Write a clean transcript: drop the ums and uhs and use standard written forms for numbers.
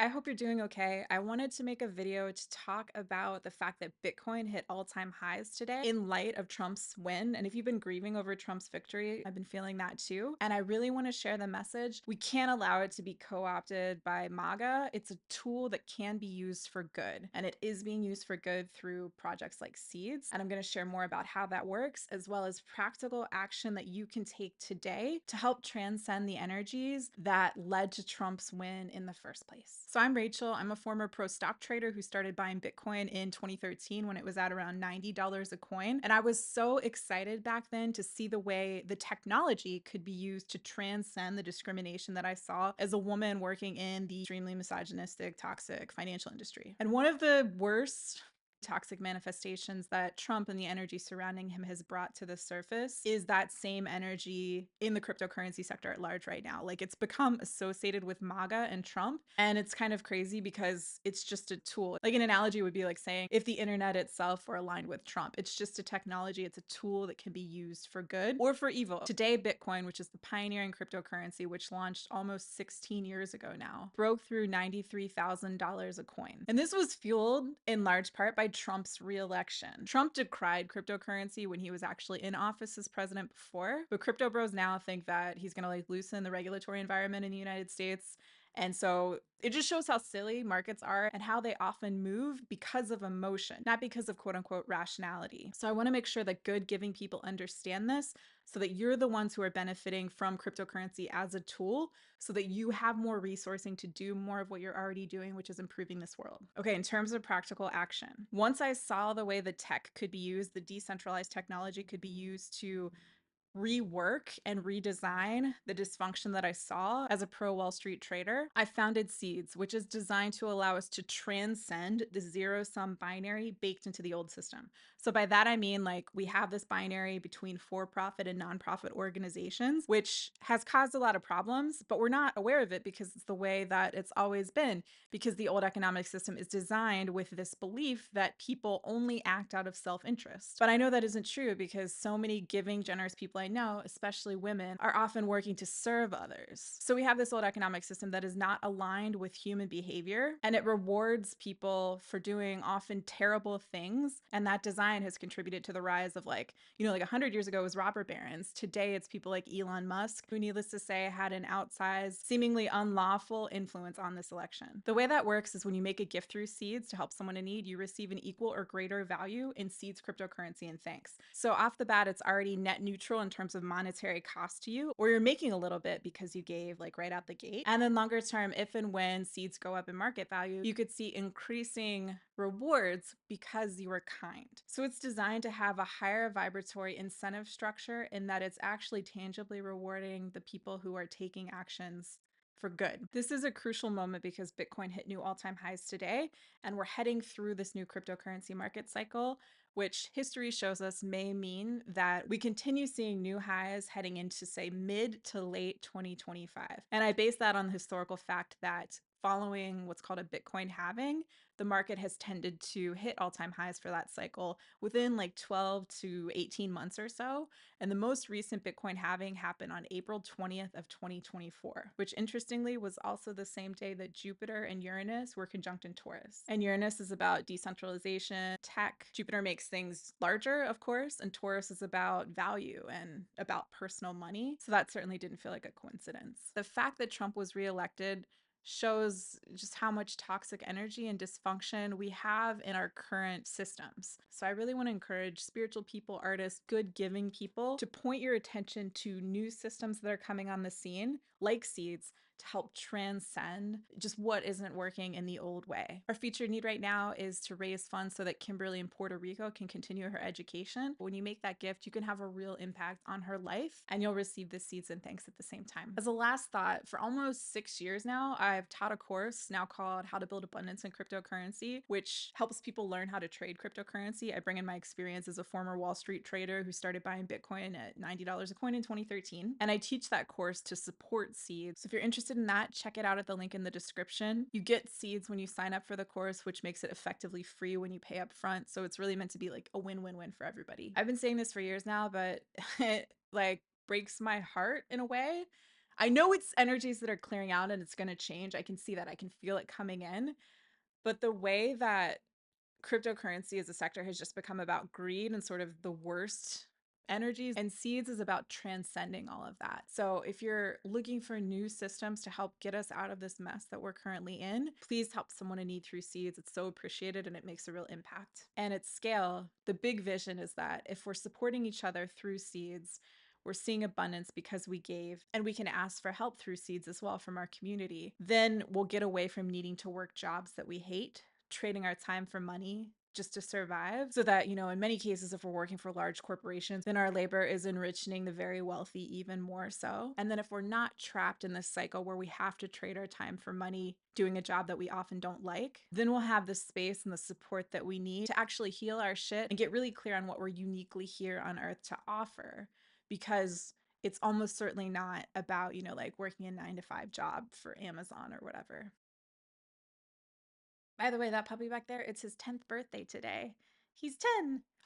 I hope you're doing okay. I wanted to make a video to talk about the fact that Bitcoin hit all-time highs today in light of Trump's win. And if you've been grieving over Trump's victory, I've been feeling that too. And I really want to share the message. We can't allow it to be co-opted by MAGA. It's a tool that can be used for good, and it is being used for good through projects like Seeds. And I'm going to share more about how that works, as well as practical action that you can take today to help transcend the energies that led to Trump's win in the first place. So I'm Rachel. I'm a former pro stock trader who started buying Bitcoin in 2013 when it was at around $90 a coin. And I was so excited back then to see the way the technology could be used to transcend the discrimination that I saw as a woman working in the extremely misogynistic, toxic financial industry. And one of the worst toxic manifestations that Trump and the energy surrounding him has brought to the surface is that same energy in the cryptocurrency sector at large right now. Like, it's become associated with MAGA and Trump. And it's kind of crazy because it's just a tool. Like, an analogy would be like saying if the internet itself were aligned with Trump. It's just a technology, it's a tool that can be used for good or for evil. Today, Bitcoin, which is the pioneering cryptocurrency, which launched almost 16 years ago now, broke through $93,000 a coin. And this was fueled in large part by Trump's reelection. Trump decried cryptocurrency when he was actually in office as president before, but crypto bros now think that he's going to like loosen the regulatory environment in the United States. And so it just shows how silly markets are and how they often move because of emotion, not because of quote unquote rationality. So I want to make sure that good giving people understand this so that you're the ones who are benefiting from cryptocurrency as a tool so that you have more resourcing to do more of what you're already doing, which is improving this world. Okay, in terms of practical action, once I saw the way the tech could be used, the decentralized technology could be used to rework and redesign the dysfunction that I saw as a pro Wall Street trader, I founded Seeds, which is designed to allow us to transcend the zero sum binary baked into the old system. So by that, I mean, like, we have this binary between for-profit and nonprofit organizations, which has caused a lot of problems, but we're not aware of it because it's the way that it's always been, because the old economic system is designed with this belief that people only act out of self-interest. But I know that isn't true because so many giving, generous people I know, especially women, are often working to serve others. So we have this old economic system that is not aligned with human behavior, and it rewards people for doing often terrible things. And that design has contributed to the rise of, like 100 years ago was robber barons. Today it's people like Elon Musk, who, needless to say, had an outsized, seemingly unlawful influence on this election. The way that works is when you make a gift through Seeds to help someone in need, you receive an equal or greater value in Seeds cryptocurrency and thanks. So off the bat, it's already net neutral in terms of monetary cost to you, or you're making a little bit because you gave like right out the gate. And then longer term, if and when Seeds go up in market value, you could see increasing rewards because you were kind. So it's designed to have a higher vibratory incentive structure in that it's actually tangibly rewarding the people who are taking actions for good. This is a crucial moment because Bitcoin hit new all-time highs today, and we're heading through this new cryptocurrency market cycle, which history shows us may mean that we continue seeing new highs heading into, say, mid to late 2025. And I base that on the historical fact that following what's called a Bitcoin halving, the market has tended to hit all-time highs for that cycle within like 12 to 18 months or so. And the most recent Bitcoin halving happened on April 20th of 2024, which interestingly was also the same day that Jupiter and Uranus were conjunct in Taurus. And Uranus is about decentralization, tech. Jupiter makes things larger, of course, and Taurus is about value and about personal money. So that certainly didn't feel like a coincidence. The fact that Trump was reelected shows just how much toxic energy and dysfunction we have in our current systems. So I really want to encourage spiritual people, artists, good giving people to point your attention to new systems that are coming on the scene, like Seeds, to help transcend just what isn't working in the old way. Our featured need right now is to raise funds so that Kimberly in Puerto Rico can continue her education. When you make that gift, you can have a real impact on her life, and you'll receive the seeds and thanks at the same time. As a last thought, for almost 6 years now, I've taught a course now called How to Build Abundance in Cryptocurrency, which helps people learn how to trade cryptocurrency. I bring in my experience as a former Wall Street trader who started buying Bitcoin at $90 a coin in 2013. And I teach that course to support Seeds. So if you're interested in that, check it out at the link in the description. You get Seeds when you sign up for the course, which makes it effectively free when you pay up front. So it's really meant to be like a win-win-win for everybody. I've been saying this for years now, but it like breaks my heart in a way. I know it's energies that are clearing out and it's going to change. I can see that. I can feel it coming in. But the way that cryptocurrency as a sector has just become about greed and sort of the worst energies, and seeds is about transcending all of that. So if you're looking for new systems to help get us out of this mess that we're currently in, please help someone in need through seeds. It's so appreciated and it makes a real impact. And at scale, the big vision is that if we're supporting each other through seeds, we're seeing abundance because we gave, and we can ask for help through seeds as well from our community, then we'll get away from needing to work jobs that we hate, trading our time for money just to survive. So that, you know, in many cases, if we're working for large corporations, then our labor is enriching the very wealthy even more so. And then if we're not trapped in this cycle where we have to trade our time for money doing a job that we often don't like, then we'll have the space and the support that we need to actually heal our shit and get really clear on what we're uniquely here on earth to offer. Because it's almost certainly not about, you know, like working a 9 to 5 job for Amazon or whatever. By the way, that puppy back there, it's his 10th birthday today. He's 10.